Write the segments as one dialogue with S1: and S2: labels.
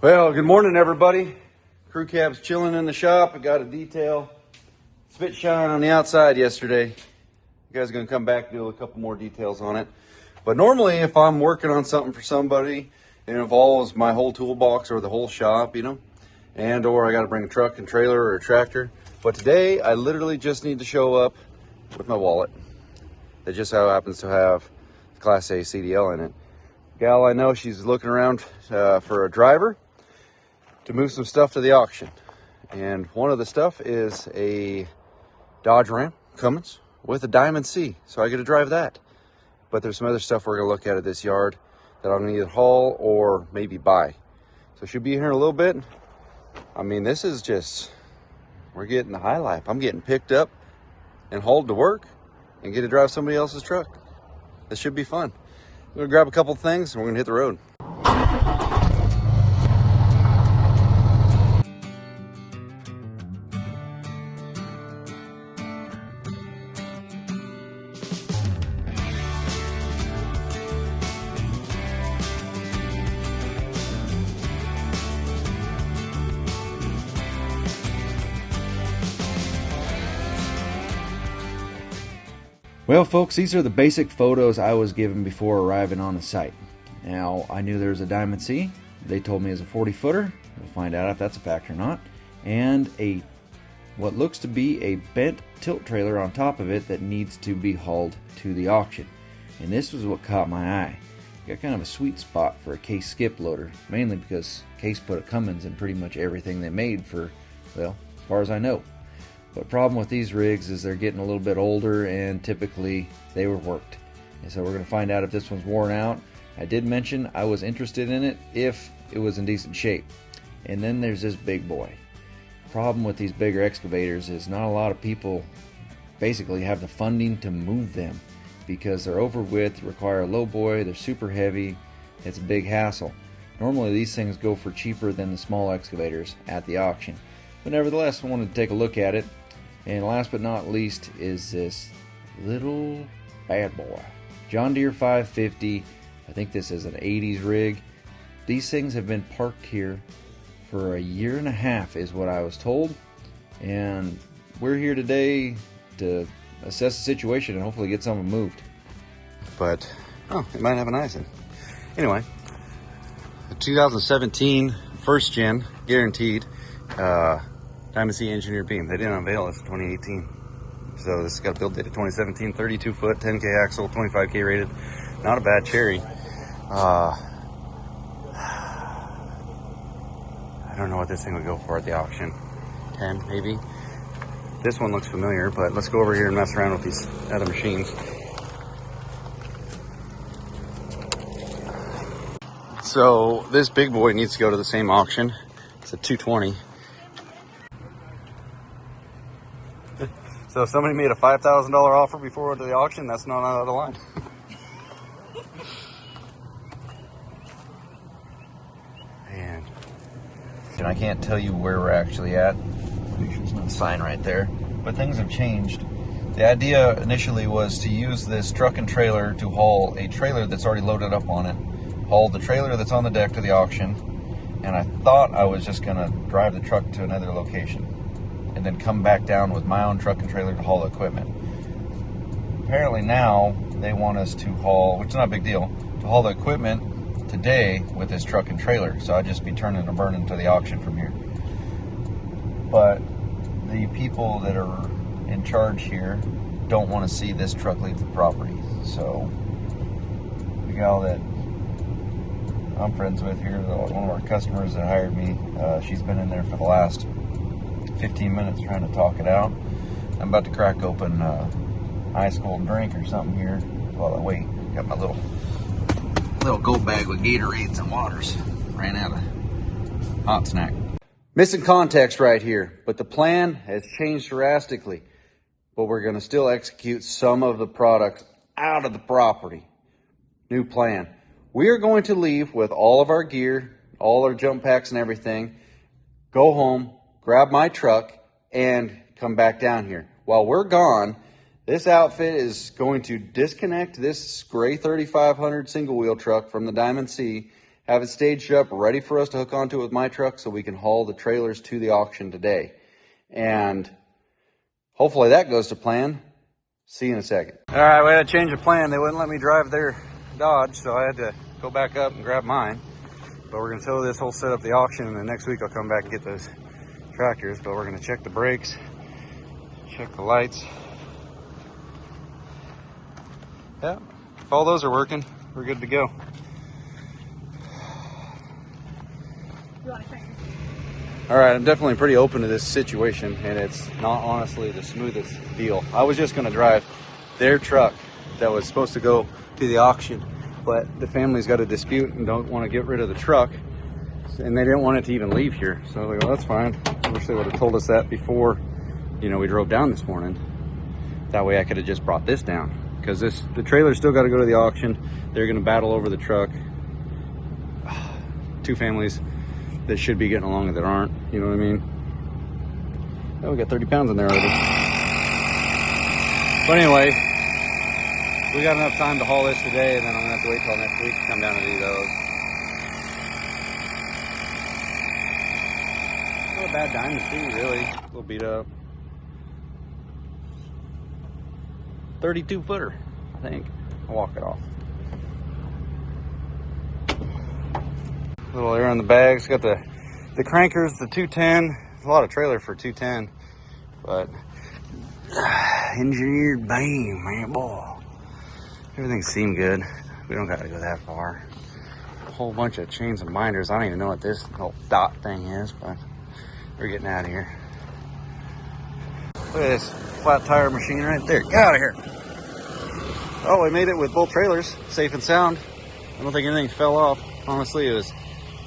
S1: Well, good morning, everybody. Crew cab's chilling in the shop. I got a detail spit shine on the outside yesterday. You guys are going to come back and do a couple more details on it. But normally, if I'm working on something for somebody, it involves my whole toolbox or the whole shop, and or I got to bring a truck and trailer or a tractor. But today, I literally just need to show up with my wallet. That just so happens to have Class A CDL in it. Gal, I know she's looking around for a driver to move some stuff to the auction. And one of the stuff is a Dodge Ram Cummins with a Diamond C. So I get to drive that. But there's some other stuff we're going to look at this yard that I'm going to either haul or maybe buy. So she'll be here in a little bit. I mean, this is just, we're getting the high life. I'm getting picked up and hauled to work and get to drive somebody else's truck. This should be fun. We're going to grab a couple things and we're going to hit the road.
S2: Well, folks, these are the basic photos I was given before arriving on the site. Now, I knew there was a Diamond C. They told me it was a 40-footer. We'll find out if that's a fact or not. And what looks to be a bent tilt trailer on top of it that needs to be hauled to the auction. And this was what caught my eye. Got kind of a sweet spot for a Case skip loader, mainly because Case put a Cummins in pretty much everything they made for, well, as far as I know. But problem with these rigs is they're getting a little bit older and typically they were worked. And so we're going to find out if this one's worn out. I did mention I was interested in it if it was in decent shape. And then there's this big boy. Problem with these bigger excavators is not a lot of people basically have the funding to move them because they're over width, require a low boy, they're super heavy, it's a big hassle. Normally these things go for cheaper than the small excavators at the auction. But nevertheless, I wanted to take a look at it. And last but not least is this little bad boy. John Deere 550. I think this is an 80s rig. These things have been parked here for a year and a half is what I was told. And we're here today to assess the situation and hopefully get some of them moved.
S1: But, it might have an ice in. Anyway, the 2017 first gen, guaranteed, Diamond C engineered beam. They didn't unveil this in 2018. So this has got a build date of 2017, 32 foot, 10K axle, 25K rated. Not a bad cherry. I don't know what this thing would go for at the auction. 10 maybe. This one looks familiar, but let's go over here and mess around with these other machines. So this big boy needs to go to the same auction. It's a 220. So if somebody made a $5,000 offer before we went to the auction, that's not out of the line. And I can't tell you where we're actually at. There's no sign right there. But things have changed. The idea initially was to use this truck and trailer to haul a trailer that's already loaded up on it, haul the trailer that's on the deck to the auction, and I thought I was just going to drive the truck to another location and then come back down with my own truck and trailer to haul the equipment. Apparently now they want us to haul, which is not a big deal, to haul the equipment today with this truck and trailer. So I'd just be turning and burning to the auction from here. But the people that are in charge here don't want to see this truck leave the property. So the gal that I'm friends with here, one of our customers that hired me, she's been in there for the last 15 minutes trying to talk it out. I'm about to crack open ice cold drink or something here while I wait. Got my little go bag with Gatorades and waters. Ran out of hot snack. Missing context right here, but the plan has changed drastically. But we're going to still execute some of the products out of the property. New plan. We are going to leave with all of our gear, all our jump packs and everything, go home, grab my truck, and come back down here. While we're gone, this outfit is going to disconnect this gray 3500 single wheel truck from the Diamond C, have it staged up, ready for us to hook onto it with my truck so we can haul the trailers to the auction today. And hopefully that goes to plan. See you in a second. All right, we had to change the plan. They wouldn't let me drive their Dodge, so I had to go back up and grab mine. But we're gonna tow this whole setup to the auction, and then next week I'll come back and get those tractors. But we're gonna check the brakes, check the lights. Yeah, if all those are working, we're good to go. All right, I'm definitely pretty open to this situation, and it's not honestly the smoothest deal. I was just gonna drive their truck that was supposed to go to the auction, but the family's got a dispute and don't want to get rid of the truck, and they didn't want it to even leave here. So I was like, well, that's fine. I wish they would have told us that before, you know, we drove down this morning. That way I could have just brought this down, because the trailer's still got to go to the auction. They're going to battle over the truck. Two families that should be getting along that aren't, you know what I mean? Oh, we got 30 pounds in there already. But anyway, we got enough time to haul this today, and then I'm gonna have to wait till next week to come down and do those. Not a bad Dynasty, really. A little beat up. 32 footer, I think. I'll walk it off. Little air on the bags. Got the crankers, the 210. A lot of trailer for 210, but engineered beam, man, boy. Everything seemed good. We don't got to go that far. A whole bunch of chains and binders. I don't even know what this whole dot thing is, but we're getting out of here. Look at this flat tire machine right there. Get out of here. Oh, we made it with both trailers, safe and sound. I don't think anything fell off. Honestly, it was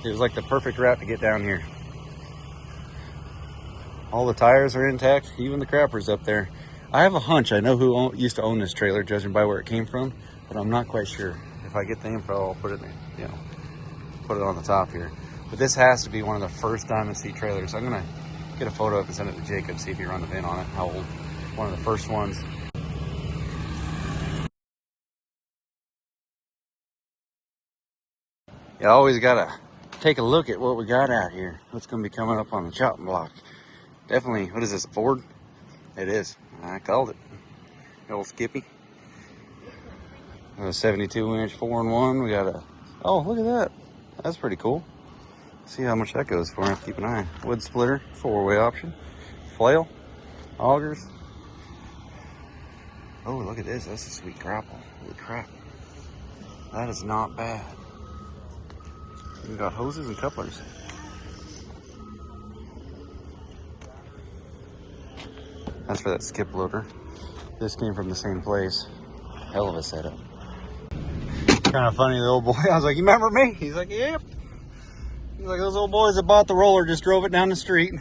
S1: like the perfect route to get down here. All the tires are intact, even the crapper's up there. I have a hunch I know who used to own this trailer, judging by where it came from, but I'm not quite sure. If I get the info, I'll put it, put it on the top here. But this has to be one of the first Diamond C trailers. I'm gonna get a photo up and send it to Jacob, see if he run the VIN on it, how old. One of the first ones. You always gotta take a look at what we got out here. What's gonna be coming up on the chopping block. Definitely, what is this, a Ford? It is. I called it. The old Skippy. A 72-inch 4-in-1. We got a, oh, look at that. That's pretty cool. See how much that goes for. I have to keep an eye. Wood splitter, 4-way option. Flail, augers. Oh, look at this. That's a sweet grapple. Holy crap. That is not bad. We got hoses and couplers. That's for that skip loader. This came from the same place. Hell of a setup. Kind of funny, the old boy. I was like, you remember me? He's like, yep. He's like, those old boys that bought the roller just drove it down the street.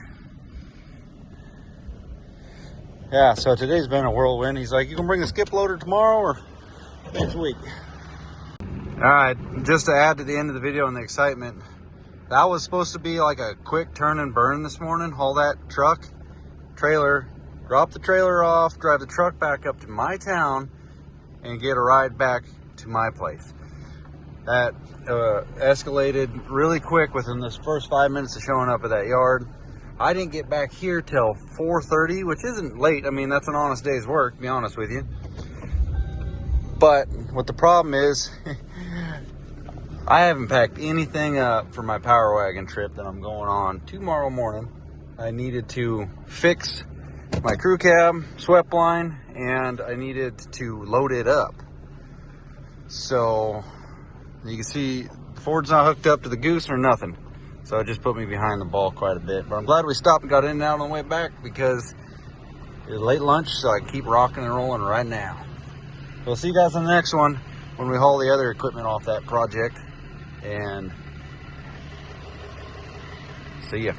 S1: Yeah, so today's been a whirlwind. He's like, you can bring a skip loader tomorrow or next week. All right, just to add to the end of the video and the excitement, that was supposed to be like a quick turn and burn this morning. Haul that truck, trailer, drop the trailer off, drive the truck back up to my town, and get a ride back to my place. That escalated really quick within this first 5 minutes of showing up at that yard. I didn't get back here till 4:30, which isn't late. I mean, that's an honest day's work, to be honest with you. But what the problem is, I haven't packed anything up for my Power Wagon trip that I'm going on tomorrow morning. I needed to fix my crew cab, swept line, and I needed to load it up. So you can see Ford's not hooked up to the Goose or nothing. So it just put me behind the ball quite a bit. But I'm glad we stopped and got in and out on the way back, because it was late lunch, so I can keep rocking and rolling right now. We'll see you guys on the next one when we haul the other equipment off that project. And see ya.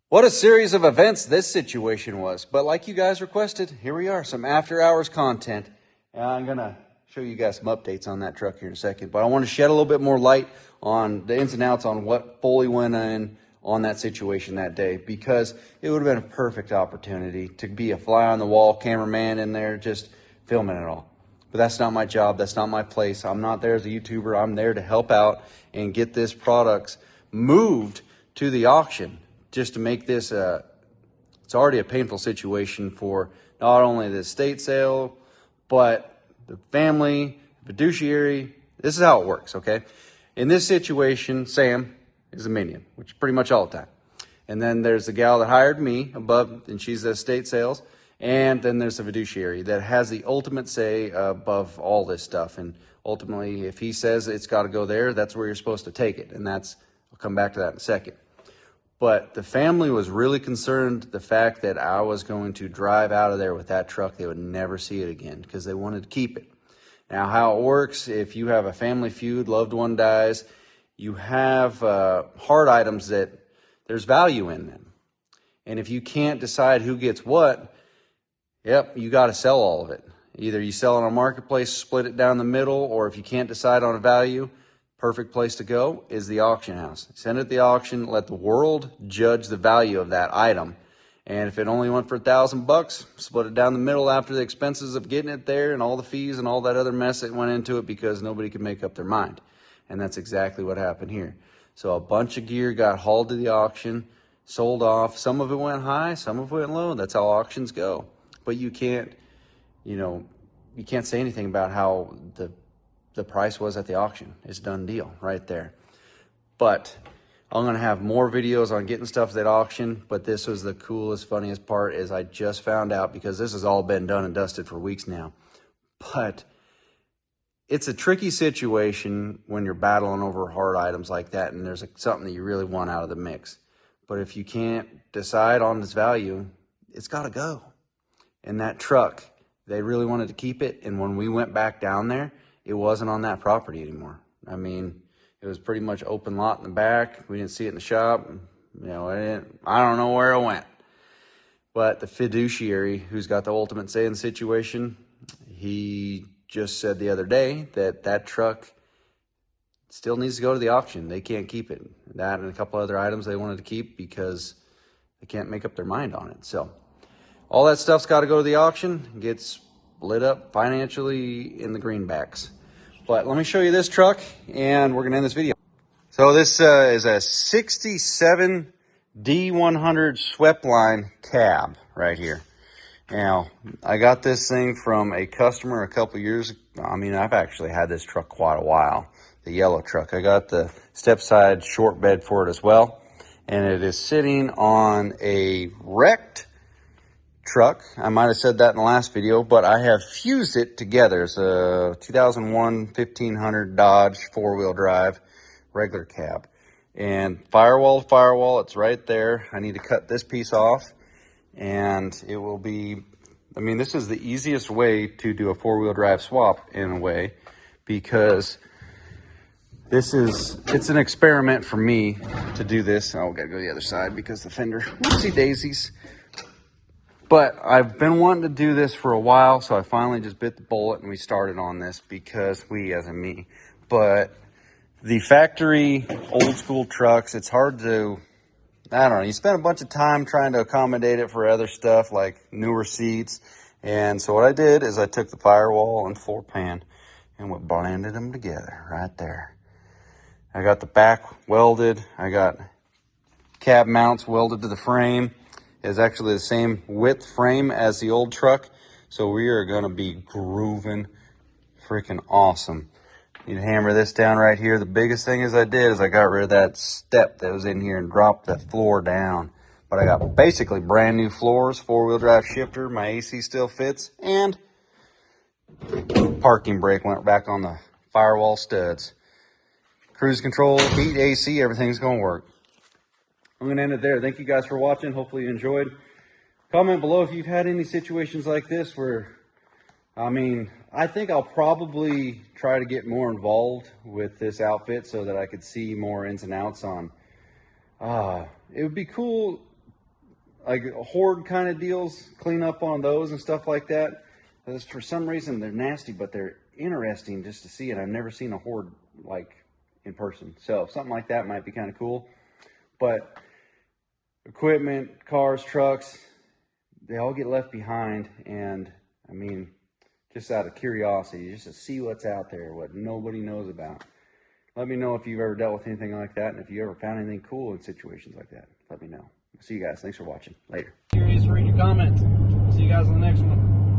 S1: What a series of events this situation was. But like you guys requested, here we are, some after hours content. And I'm gonna show you guys some updates on that truck here in a second. But I want to shed a little bit more light on the ins and outs on what fully went in on that situation that day, because it would have been a perfect opportunity to be a fly on the wall cameraman in there just filming it all. But that's not my job. That's not my place. I'm not there as a YouTuber. I'm there to help out and get this product moved to the auction, just to make this it's already a painful situation for not only the estate sale, but the family, fiduciary. This is how it works, okay? In this situation, Sam is a minion, which is pretty much all the time. And then there's the gal that hired me above, and she's the estate sales. And then there's the fiduciary that has the ultimate say above all this stuff. And ultimately, if he says it's got to go there, that's where you're supposed to take it. And that's, I'll come back to that in a second. But the family was really concerned the fact that I was going to drive out of there with that truck. They would never see it again because they wanted to keep it. Now, how it works, if you have a family feud, loved one dies, you have hard items that there's value in them. And if you can't decide who gets what, yep, you got to sell all of it. Either you sell it on a marketplace, split it down the middle, or if you can't decide on a value, perfect place to go is the auction house. Send it to the auction, let the world judge the value of that item. And if it only went for $1,000, split it down the middle after the expenses of getting it there and all the fees and all that other mess that went into it because nobody could make up their mind. And that's exactly what happened here. So a bunch of gear got hauled to the auction, sold off. Some of it went high, some of it went low. That's how auctions go. But you can't say anything about how the price was at the auction. It's a done deal right there. But I'm going to have more videos on getting stuff at auction, but this was the coolest, funniest part is I just found out, because this has all been done and dusted for weeks now. But it's a tricky situation when you're battling over hard items like that and there's something that you really want out of the mix. But if you can't decide on this value, it's got to go. And that truck, they really wanted to keep it. And when we went back down there, it wasn't on that property anymore. I mean, it was pretty much open lot in the back. We didn't see it in the shop. You know, I don't know where it went. But the fiduciary, who's got the ultimate say in the situation, he just said the other day that that truck still needs to go to the auction. They can't keep it. That and a couple other items they wanted to keep because they can't make up their mind on it. So all that stuff's got to go to the auction, gets lit up financially in the greenbacks. But let me show you this truck, and we're going to end this video. So this is a 67 D100 swept line cab right here. Now, I got this thing from a customer a couple years ago. I mean, I've actually had this truck quite a while, the yellow truck. I got the step side short bed for it as well. And it is sitting on a wrecked truck. I might have said that in the last video, but I have fused it together. It's a 2001 1500 Dodge four-wheel drive regular cab. And firewall to firewall, it's right there. I need to cut this piece off, and it will be, I mean, this is the easiest way to do a four-wheel drive swap in a way, because it's an experiment for me to do this. Oh, gotta go to the other side because the fender, whoopsie daisies. But I've been wanting to do this for a while, so I finally just bit the bullet and we started on this because as in me. But the factory old school trucks, it's hard to, I don't know, you spend a bunch of time trying to accommodate it for other stuff like newer seats. And so what I did is I took the firewall and floor pan and we blended them together right there. I got the back welded. I got cab mounts welded to the frame. Is actually the same width frame as the old truck. So we are going to be grooving freaking awesome. Need to hammer this down right here. The biggest thing I did is I got rid of that step that was in here and dropped the floor down. But I got basically brand new floors, four-wheel drive shifter, my AC still fits, and parking brake went back on the firewall studs. Cruise control, heat, AC, everything's going to work. I'm going to end it there. Thank you guys for watching. Hopefully you enjoyed. Comment below if you've had any situations like this where, I mean, I think I'll probably try to get more involved with this outfit so that I could see more ins and outs on. It would be cool, like horde kind of deals, clean up on those and stuff like that. Because for some reason they're nasty, but they're interesting just to see it. I've never seen a horde like in person. So something like that might be kind of cool. But equipment, cars, trucks, they all get left behind. And I mean,
S3: just out of curiosity, just to see what's out there, what nobody knows about. Let me know if you've ever dealt with anything like that, and if you ever found anything cool in situations like that. Let me know. See you guys. Thanks for watching. Later.
S4: Curious, read your comments. See you guys on the next one.